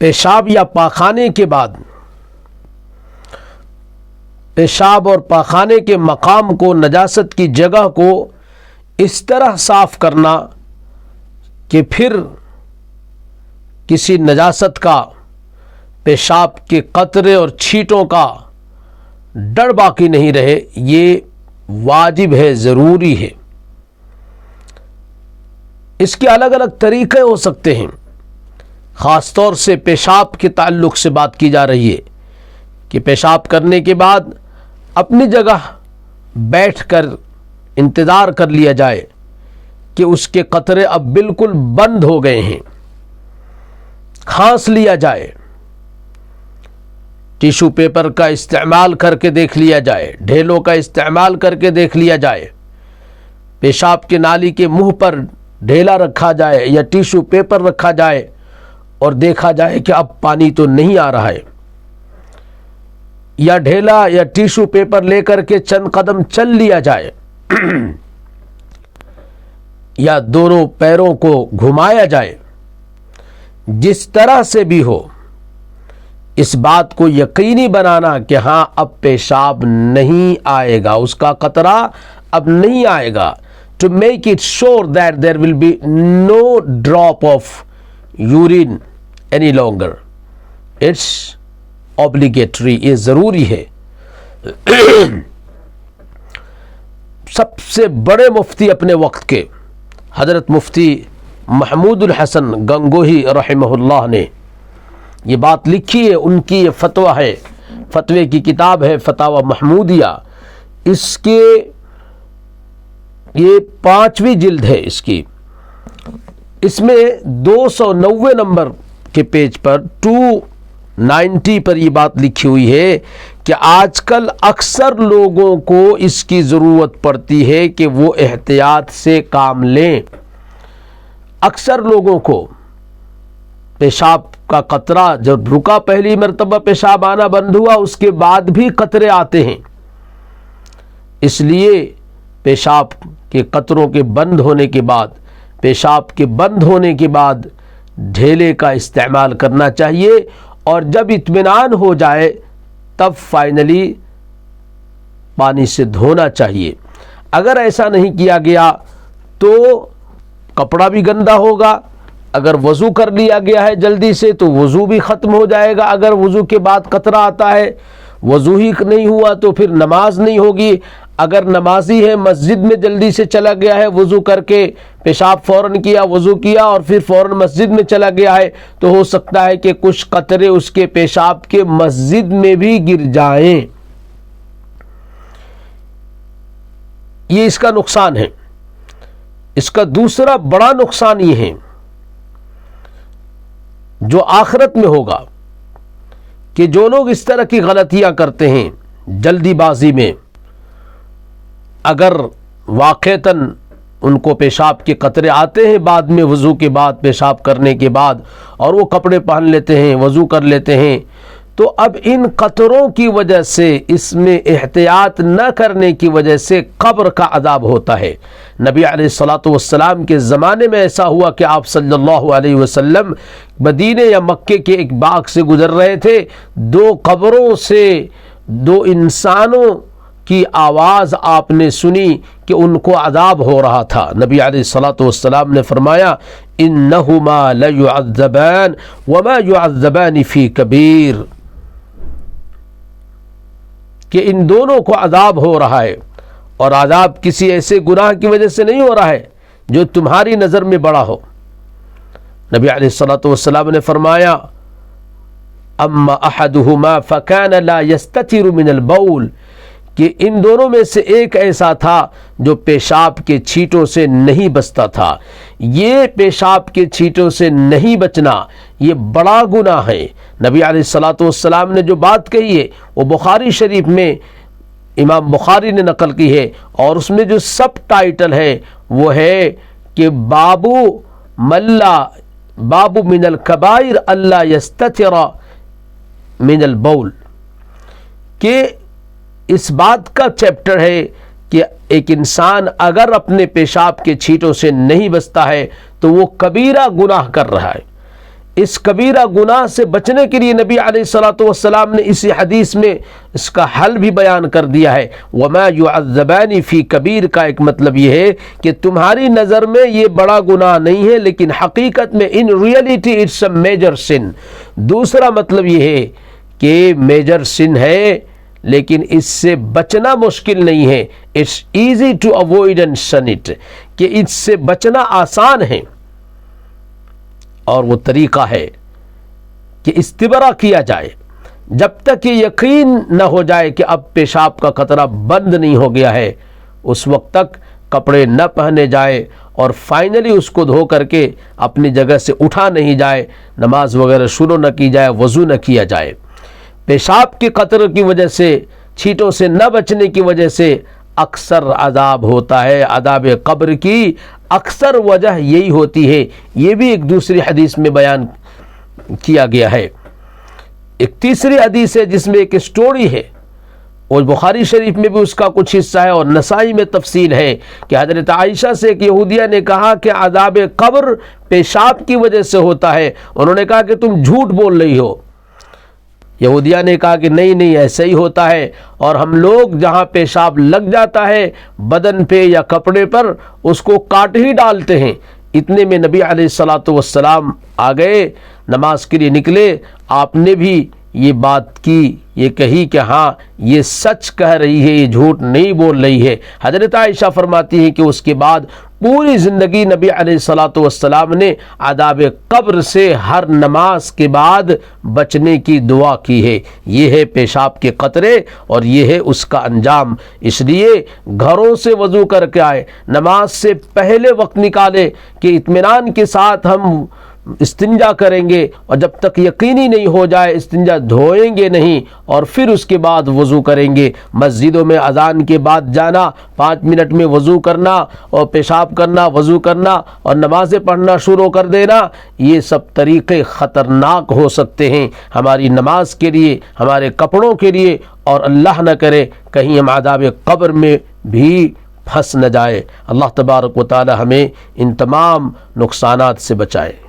پیشاب یا پاخانے کے بعد پیشاب اور پاخانے کے مقام کو، نجاست کی جگہ کو اس طرح صاف کرنا کہ پھر کسی نجاست کا، پیشاب کے قطرے اور چھینٹوں کا ڈر باقی نہیں رہے، یہ واجب ہے، ضروری ہے۔ اس کے الگ الگ طریقے ہو سکتے ہیں۔ خاص طور سے پیشاب کے تعلق سے بات کی جا رہی ہے کہ پیشاب کرنے کے بعد اپنی جگہ بیٹھ کر انتظار کر لیا جائے کہ اس کے قطرے اب بالکل بند ہو گئے ہیں، کھانس لیا جائے، ٹیشو پیپر کا استعمال کر کے دیکھ لیا جائے، ڈھیلوں کا استعمال کر کے دیکھ لیا جائے، پیشاب کے نالی کے منہ پر ڈھیلا رکھا جائے یا ٹیشو پیپر رکھا جائے اور دیکھا جائے کہ اب پانی تو نہیں آ رہا ہے، یا ڈھیلا یا ٹیشو پیپر لے کر کے چند قدم چل لیا جائے یا دونوں پیروں کو گھمایا جائے۔ جس طرح سے بھی ہو، اس بات کو یقینی بنانا کہ ہاں اب پیشاب نہیں آئے گا، اس کا قطرہ اب نہیں آئے گا۔ To make it sure that there will be no drop of urine any longer. It's obligatory، یہ ضروری ہے۔ سب سے بڑے مفتی اپنے وقت کے حضرت مفتی محمود الحسن گنگوہی رحمہ اللہ نے یہ بات لکھی ہے، ان کی یہ فتویٰ ہے، فتوے کی کتاب ہے فتاوی محمودیہ، اس کے یہ 5ویں جلد ہے اس کی، اس میں 290 نمبر کے پیج پر 290 پر یہ بات لکھی ہوئی ہے کہ آج کل اکثر لوگوں کو اس کی ضرورت پڑتی ہے کہ وہ احتیاط سے کام لیں۔ اکثر لوگوں کو پیشاب کا قطرہ جب رکا، پہلی مرتبہ پیشاب آنا بند ہوا، اس کے بعد بھی قطرے آتے ہیں، اس لیے پیشاب کے قطروں کے بند ہونے کے بعد، پیشاب کے بند ہونے کے بعد ڈھیلے کا استعمال کرنا چاہیے، اور جب اطمینان ہو جائے تب فائنلی پانی سے دھونا چاہیے۔ اگر ایسا نہیں کیا گیا تو کپڑا بھی گندا ہوگا، اگر وضو کر لیا گیا ہے جلدی سے تو وضو بھی ختم ہو جائے گا، اگر وضو کے بعد قطرہ آتا ہے، وضو ہی نہیں ہوا تو پھر نماز نہیں ہوگی، اگر نمازی ہے مسجد میں جلدی سے چلا گیا ہے وضو کر کے، پیشاب فوراً کیا، وضو کیا اور پھر فوراً مسجد میں چلا گیا ہے، تو ہو سکتا ہے کہ کچھ قطرے اس کے پیشاب کے مسجد میں بھی گر جائیں۔ یہ اس کا نقصان ہے۔ اس کا دوسرا بڑا نقصان یہ ہے جو آخرت میں ہوگا، کہ جو لوگ اس طرح کی غلطیاں کرتے ہیں جلدی بازی میں، اگر واقعتاً ان کو پیشاب کے قطرے آتے ہیں بعد میں، وضو کے بعد، پیشاب کرنے کے بعد، اور وہ کپڑے پہن لیتے ہیں، وضو کر لیتے ہیں، تو اب ان قطروں کی وجہ سے، اس میں احتیاط نہ کرنے کی وجہ سے قبر کا عذاب ہوتا ہے۔ نبی علیہ الصلاۃ والسلام کے زمانے میں ایسا ہوا کہ آپ صلی اللہ علیہ وسلم مدینے یا مکے کے ایک باغ سے گزر رہے تھے، 2 قبروں سے 2 انسانوں کی آواز آپ نے سنی کہ ان کو عذاب ہو رہا تھا۔ نبی علیہ الصلاۃ والسلام نے فرمایا انہما لیعذبان وما یعذبان فی کبیر، کہ ان دونوں کو عذاب ہو رہا ہے، اور عذاب کسی ایسے گناہ کی وجہ سے نہیں ہو رہا ہے جو تمہاری نظر میں بڑا ہو۔ نبی علیہ الصلاۃ والسلام نے فرمایا اما احدہما فکان لا یستتر من البول، کہ ان دونوں میں سے ایک ایسا تھا جو پیشاب کے چھینٹوں سے نہیں بچتا تھا۔ یہ پیشاب کے چھینٹوں سے نہیں بچنا یہ بڑا گناہ ہے۔ نبی علیہ الصلاۃ والسلام نے جو بات کہی ہے وہ بخاری شریف میں امام بخاری نے نقل کی ہے، اور اس میں جو سب ٹائٹل ہے وہ ہے کہ باب من الکبائر اللہ یستتر من البول، کہ اس بات کا چیپٹر ہے کہ ایک انسان اگر اپنے پیشاب کے چھینٹوں سے نہیں بچتا ہے تو وہ کبیرہ گناہ کر رہا ہے۔ اس کبیرہ گناہ سے بچنے کے لیے نبی علیہ الصلوۃ والسلام نے اسی حدیث میں اس کا حل بھی بیان کر دیا ہے۔ وَمَا يُعَذَّبَانِ فِي کبیر کا ایک مطلب یہ ہے کہ تمہاری نظر میں یہ بڑا گناہ نہیں ہے، لیکن حقیقت میں in reality it's a major sin. دوسرا مطلب یہ ہے کہ میجر سن ہے لیکن اس سے بچنا مشکل نہیں ہے، it's easy to avoid and shun it, کہ اس سے بچنا آسان ہے، اور وہ طریقہ ہے کہ استبرا کیا جائے جب تک یہ یقین نہ ہو جائے کہ اب پیشاب کا قطرہ بند نہیں ہو گیا ہے، اس وقت تک کپڑے نہ پہنے جائے اور فائنلی اس کو دھو کر کے اپنی جگہ سے اٹھا نہیں جائے، نماز وغیرہ شروع نہ کی جائے، وضو نہ کیا جائے۔ پیشاب کے قطرے کی وجہ سے، چھینٹوں سے نہ بچنے کی وجہ سے اکثر عذاب ہوتا ہے، عذاب قبر کی اکثر وجہ یہی ہوتی ہے۔ یہ بھی ایک دوسری حدیث میں بیان کیا گیا ہے۔ ایک تیسری حدیث ہے جس میں ایک سٹوری ہے، اور بخاری شریف میں بھی اس کا کچھ حصہ ہے، اور نسائی میں تفصیل ہے کہ حضرت عائشہ سے ایک یہودیہ نے کہا کہ عذاب قبر پیشاب کی وجہ سے ہوتا ہے۔ انہوں نے کہا کہ تم جھوٹ بول رہی ہو۔ یہودیہ نے کہا کہ نہیں ایسا ہی ہوتا ہے، اور ہم لوگ جہاں پیشاب لگ جاتا ہے بدن پہ یا کپڑے پر اس کو کاٹ ہی ڈالتے ہیں۔ اتنے میں نبی علیہ الصلوۃ والسلام آ گئے، نماز کے لیے نکلے، آپ نے بھی یہ بات کی، یہ کہی کہ ہاں یہ سچ کہہ رہی ہے، یہ جھوٹ نہیں بول رہی ہے۔ حضرت عائشہ فرماتی ہیں کہ اس کے بعد پوری زندگی نبی علیہ الصلوۃ والسلام نے عذاب قبر سے ہر نماز کے بعد بچنے کی دعا کی ہے۔ یہ ہے پیشاب کے قطرے اور یہ ہے اس کا انجام۔ اس لیے گھروں سے وضو کر کے آئے، نماز سے پہلے وقت نکالے کہ اطمینان کے ساتھ ہم استنجا کریں گے، اور جب تک یقینی نہیں ہو جائے استنجا دھوئیں گے نہیں، اور پھر اس کے بعد وضو کریں گے۔ مسجدوں میں اذان کے بعد جانا، 5 منٹ میں وضو کرنا اور پیشاب کرنا، وضو کرنا اور نمازیں پڑھنا شروع کر دینا، یہ سب طریقے خطرناک ہو سکتے ہیں ہماری نماز کے لیے، ہمارے کپڑوں کے لیے، اور اللہ نہ کرے کہیں ہم عذاب قبر میں بھی پھنس نہ جائے۔ اللہ تبارک و تعالی ہمیں ان تمام نقصانات سے بچائے۔